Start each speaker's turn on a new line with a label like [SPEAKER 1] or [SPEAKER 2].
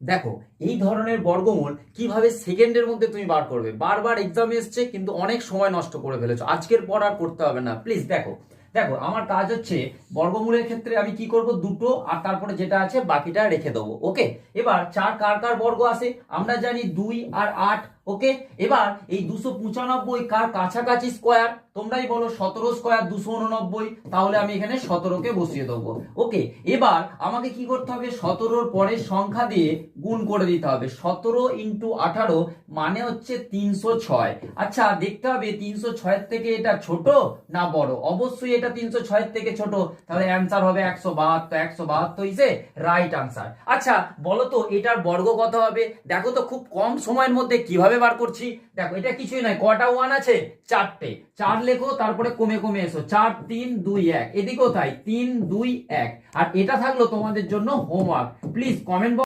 [SPEAKER 1] দেখো, এই ধরনের বর্গমূল কিভাবে সেকেন্ডের মধ্যে তুমি বার করবে। বারবার এক্সাম এসছে কিন্তু অনেক সময় নষ্ট করে ফেলেছো, আজকের পর আর করতে হবে না প্লিজ। দেখো দেখো আমার কাজ হচ্ছে বর্গমূলের ক্ষেত্রে আমি কি করব, দুটো আর তারপরে যেটা আছে বাকিটা রেখে দেবো। ওকে, এবার চার কার কার বর্গ আছে আমরা জানি, 2 আর 8। ওকে, এবার এই 295 কার কাছাকাছি স্কোয়ার, তোমরাই বলো 17 স্কোয়ার 289, তাহলে আমি এখানে 17কে বসিয়ে দেবো। ওকে, এবার আমাকে কি করতে হবে, 17র পরের সংখ্যা দিয়ে গুণ করে দিতে হবে। 17 ইন্টু 18 মানে হচ্ছে 306। আচ্ছা দেখতে হবে 306 থেকে এটা ছোট না বড়, অবশ্যই এটা 306 থেকে ছোট, তাহলে অ্যান্সার হবে 172। 172 ইজ এ রাইট আনসার। আচ্ছা বলো তো এটার বর্গ কত হবে। দেখো তো খুব কম সময়ের মধ্যে কিভাবে বার করছি। দেখো এটা কিছুই নয়, কটা ওয়ান আছে, চারটে। 4 লেখো, তারপরে কমে কমে এসো, 4 3 2 1, এদিকেও তাই 3 2 1। আর এটা থাকলো তোমাদের জন্য হোমওয়ার্ক, প্লিজ কমেন্ট